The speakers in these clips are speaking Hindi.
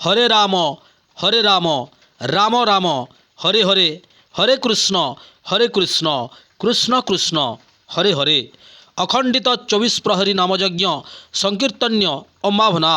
हरे राम राम राम हरे हरे हरे कृष्ण कृष्ण कृष्ण हरे हरे अखंडित 24 प्रहरी नामयज्ञ संकीर्तन्य अम्बाभना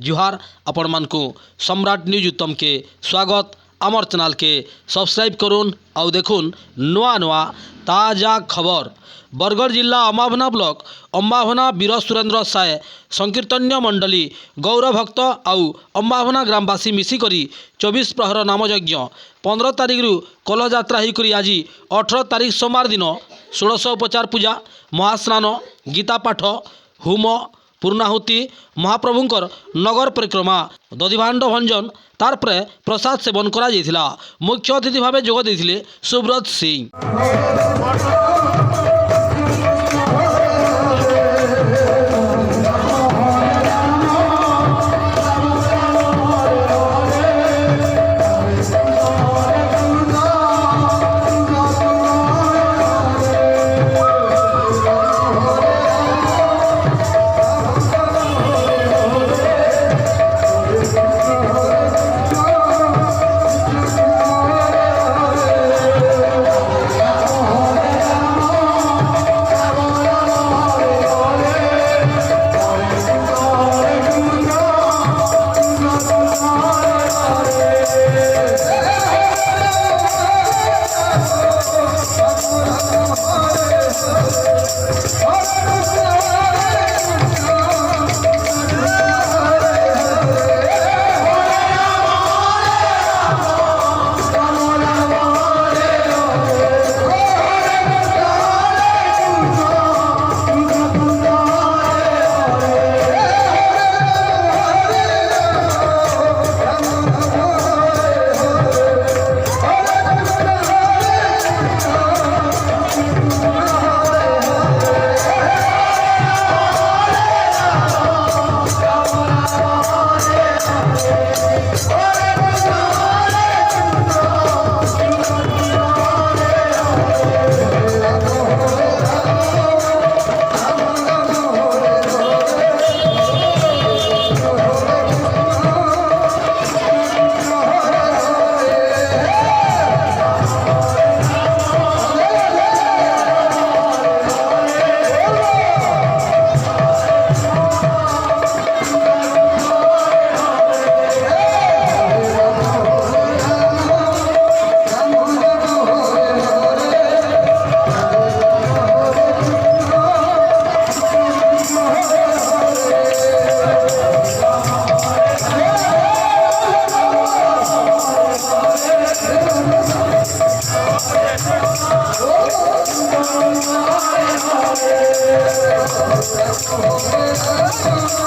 जुहार आपण मानकु सम्राट न्यूज उत्तम के स्वागत आमर चैनल के सब्सक्राइब करूँ आउ देखुन नुआ नुआ ताजा खबर। बरगढ़ जिला अम्बाभना ब्लॉक अम्बाभना वीर सुरेंद्र साय संकीर्तन्य मंडली गौरभक्त आउ अम्बाभना ग्रामवासी मिसिकरी 24 प्रहर नामयज्ञ 15 तारिख रु कलह यात्रा होकर आज 18 तारिख सोमवार दिन 16 उपचार पूजा महास्नान गीता पाठ होम पूर्णाहुति महाप्रभुंकर नगर परिक्रमा दधिभाण्ड भंजन तारपरे प्रसाद सेवन करा जायथिला। मुख्य अतिथि भाव जोग देथिले सुब्रत सिंह।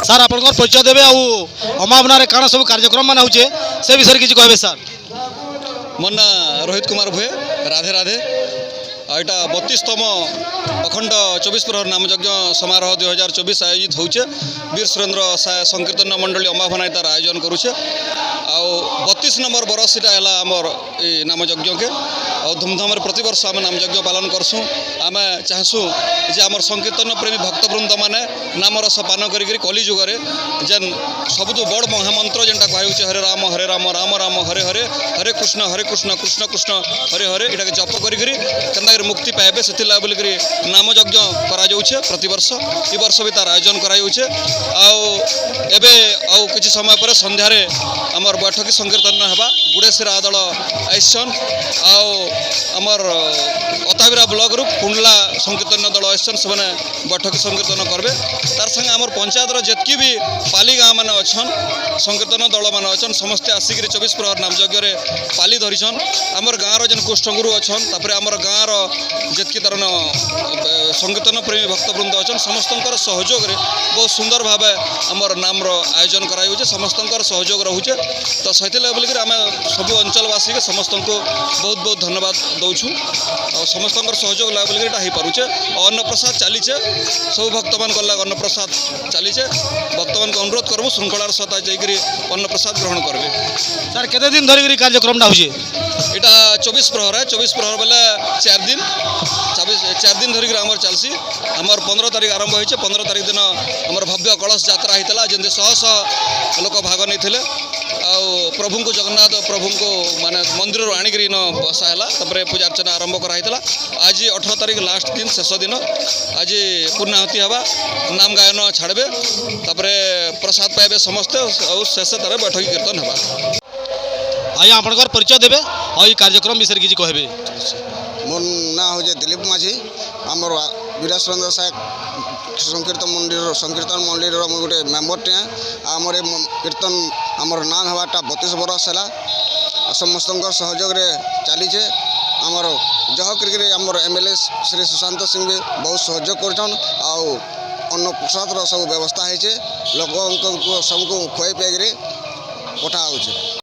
सार आप परिचय देवे अम्बाभना काण सब कार्यक्रम मान हो से विषय किसी कहबे सार। मोर ना रोहित कुमार भुए राधे राधे यहाँ 32तम अखंड 24 प्रहर नामयज्ञ समारोह 2024 आयोजित होचे वीर सुरेंद्र साय संकीर्तन मंडली अम्बाभना तार आयोजन करुचे आ 32 नंबर बरस इटा आमर नामयज्ञ के और धूमधाम प्रति वर्ष आम नामयज्ञ पालन करसूँ। आम चाहसूँ जे आमर संकीर्तन प्रेमी भक्तवृंद मैंने नाम रस पान कली जुगे जेन सबुठ बड़ महामंत्र जेनटा कहुचे हरे राम राम राम हरे हरे हरे कृष्ण कृष्ण कृष्ण हरे हरे इटा के जप करी मुक्ति पाइबे से बोलिकी नामयज्ञ कर प्रतिवर्ष ए वर्ष भी तार आयोजन कराऊे कि समय पर संध्यार आमर बैठकी संकीर्तन होगा गुड़ेसिरा दल आईसन आमर अताबिरा ब्लॉक रु कुंडला संकीर्तन दल आईसन से बैठकी संकीर्तन करेंगे तार संगे आमर पंचायत जितकी भी पाली गाँ मैंने अच्छन संकीर्तन दल मान अच्छन समस्ते आसिक 24 प्रहर नामयज्ञ पाली धरीछन आमर गाँव जेन कुष्ठगुरु अच्छन तापर आमर गाँव जितकी तार संकीर्तन प्रेमी भक्तवृंद अच्छन समस्त सहयोग बहुत सुंदर भाव आमर नाम आयोजन कराऊे समस्त सहयोग रोचे तो से बोलिक आम सब अंचलवासी के समस्त को बहुत बहुत धन्यवाद दौछू और समस्त सहयोग लगा बोलिक हो पारे अन्न प्रसाद चलीचे सब भक्त मान गला अन्न प्रसाद चलीचे भक्त मान अनुरोध करबू श्रृंखलार सहित जाकर अन्न प्रसाद ग्रहण करेंगे। सर केते दिन धरिक कार्यक्रम हो इटा 24 प्रहर है 24 प्रहर बेले 4 दिन 4 दिन धरिक आमर चलसी आमर 15 तारिख आरंभ होइछे 15 तारिख दिन आमर भव्य कलश यात्रा होता जमी शह शह लोक भाग नहीं प्रभु को जगन्नाथ प्रभु को माने मंदिर आणिक बसाला पूजा अर्चना आरंभ कराइला। आज 18 तारीख लास्ट दिन शेष दिन आज पूर्णाहुति हवा नाम गायन छाड़बे प्रसाद पाइबे समस्ते और शेष तार बैठक कीर्तन हवा। आज्ञा आपनकर परिचय देबे और ये कार्यक्रम विषय किसी कहबे। मोर ना हो दिलीप माझी आमर विराट सुरेंद्र साहेब संकीर्तन मंदिर गोटे मेम्बर टे आमर कीर्तन आमर नाम हवाटा 32 बरस है समस्त सहयोग चलीचे आमर जह करके आमर एमएलए श्री सुशांत सिंह भी बहुत सहयोग कर अन्न प्रसाद सब व्यवस्था है लोक सबको खुआई पियाकि पठा हो।